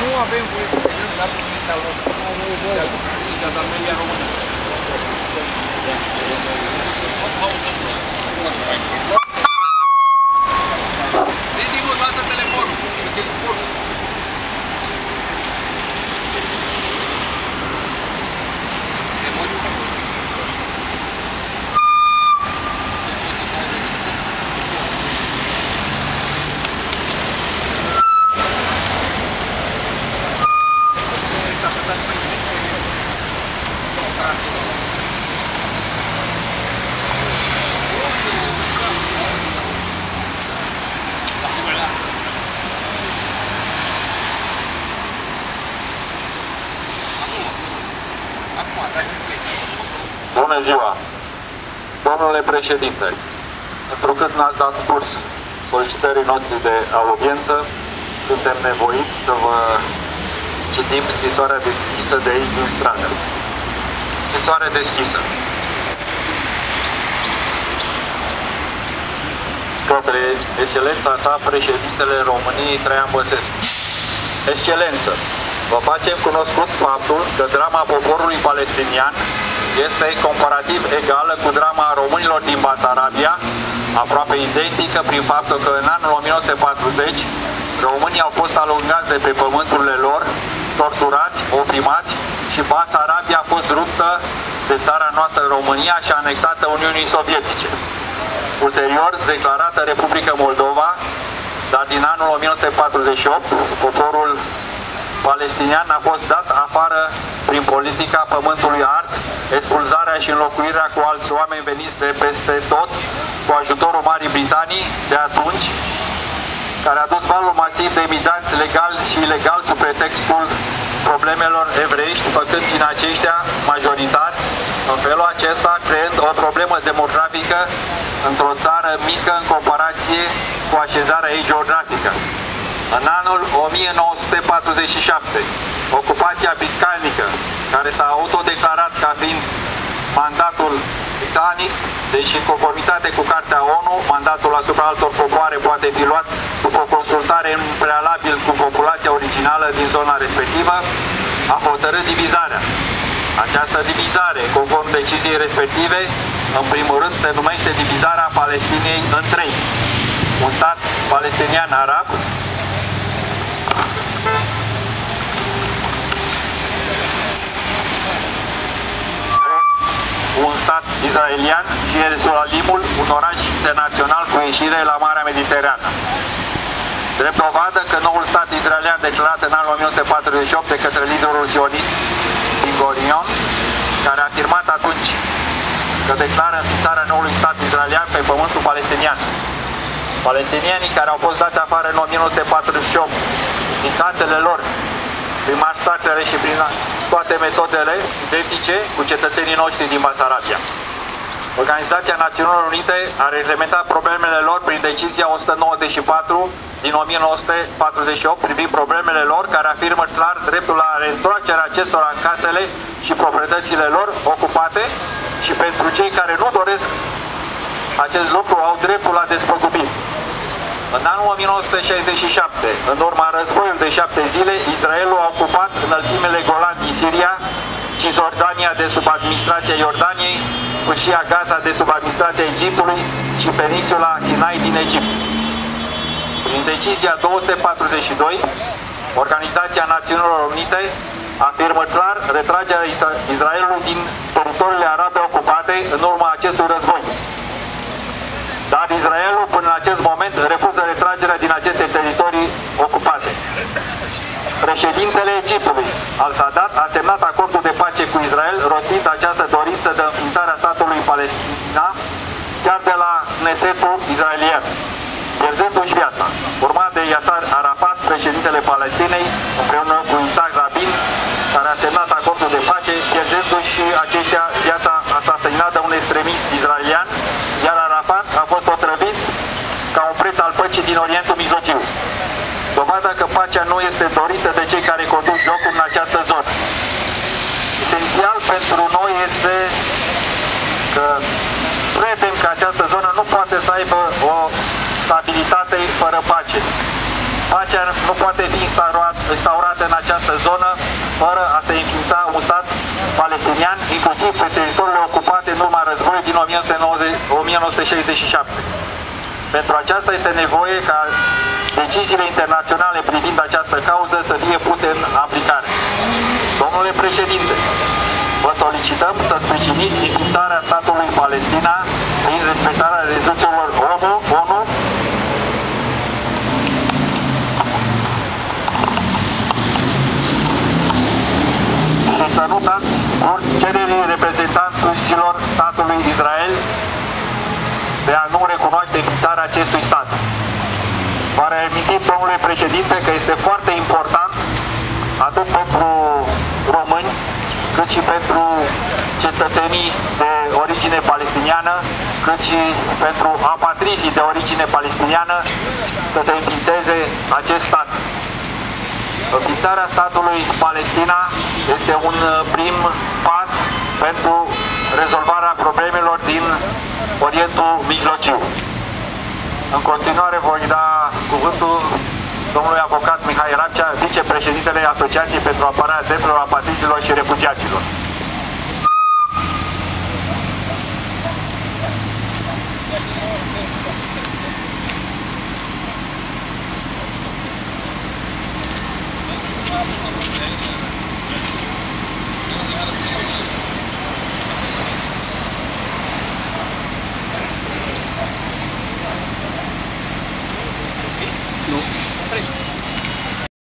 Nu avem voie să vedem la Comisia lor. De Armelia Română. Ridic-o, lasă telefonul. Ți-l spun. Bună ziua! Domnule președinte, întrucât n-ați dat curs solicitării noastre de audiență, suntem nevoiți să vă citim scrisoarea deschisă de aici din stradă. Scrisoare deschisă. Către Excelența sa, președintele României, Traian Băsescu. Excelență, vă facem cunoscut faptul că drama poporului palestinian este comparativ egală cu drama românilor din Basarabia, aproape identică prin faptul că în anul 1940 românii au fost alungați de pe pământurile lor, torturați, oprimați și Basarabia a fost ruptă de țara noastră România și anexată Uniunii Sovietice. Ulterior, declarată Republică Moldova, dar din anul 1948, poporul palestinian a fost dat afară prin politica pământului ars, expulzarea și înlocuirea cu alți oameni veniți de peste tot, cu ajutorul Marii Britanii de atunci, care a dus valul masiv de imigranți legali și ilegali sub pretextul problemelor evreiești, făcând din aceștia majoritari, în felul acesta creând o problemă demografică într-o țară mică în comparație cu așezarea ei geografică. În anul 1947, ocupația britanică, care s-a autodeclarat ca fiind mandatul britanic, deși în conformitate cu Cartea ONU, mandatul asupra altor popoare poate fi luat după consultare în prealabil cu populația originală din zona respectivă, a hotărât divizarea. Această divizare, conform deciziei respective, în primul rând se numește divizarea Palestinei în trei. Un stat palestinian arab, un stat israelian și Ierusalimul, un oraș internațional cu ieșire la Marea Mediterană. Drept dovadă că noul stat israelian declarat în anul 1948 de către liderul sionist Ben Gurion, care a afirmat atunci că declară înființarea noului stat israelian pe pământul palestinian. Palestinienii care au fost dați afară în 1948 din casele lor, prin masacrele și prin toate metodele identice cu cetățenii noștri din Basarabia. Organizația Națiunilor Unite a reglementat problemele lor prin decizia 194 din 1948 privind problemele lor, care afirmă clar dreptul la reîntoarcerea acestora în casele și proprietățile lor ocupate și pentru cei care nu doresc acest lucru au dreptul la despăgubiri. În anul 1967, în urma războiului de 7 zile, Israelul a ocupat înălțimile Golan din Siria, Cisjordania de sub administrația Iordaniei, fâșia Gaza de sub administrația Egiptului și peninsula Sinai din Egipt. Prin decizia 242, Organizația Națiunilor Unite afirmă clar retragerea Israelului din teritoriile arabe ocupate în urma acestui război. Dar Israelul, până în acest moment, refuză retragerea din aceste teritorii ocupate. Președintele Egiptului, al-Sadat, a semnat acordul de pace cu Israel, rostind această dorință de înființarea statului Palestina, chiar de la Knesetul israelian, pierzându-și viața. Urmat de Yasser Arafat, președintele Palestinei, împreună cu Isaac Rabin, care a semnat acordul de pace, pierzându-și aceștia viața asasinat de un extremist israelian, iar Arafat a fost otrăvit ca un preț al păcii din Orientul Mijlociu. Dovada că pacea nu este dorită de cei care conduc jocul în această zonă. Esențial pentru noi este că credem că această zonă nu poate să aibă o stabilitate fără pace. Pacea nu poate fi instaurată în această zonă fără a se înființa un stat palestinian, inclusiv pe teritoriile ocupate în urma războiului din 1967. Pentru aceasta este nevoie ca deciziile internaționale privind această cauză să fie puse în aplicare. Domnule președinte, vă solicităm să sprijiniți înființarea statului Palestina prin respectarea rezoluțiilor ONU și să nu dați curs cererii reprezentanților statului Israel de a nu recunoaște înființarea acestui stat. Vă reamintim, domnule președinte, că este foarte important atât pentru români, cât și pentru cetățenii de origine palestiniană, cât și pentru apatrizii de origine palestiniană să se înființeze acest stat. Înființarea statului Palestina este un prim pas pentru rezolvarea problemelor din Orientul Mijlociu. În continuare voi da cuvântul domnului avocat Mihai Rapcea, vicepreședintele Asociației pentru apărarea drepturilor apatrizilor și refugiaților.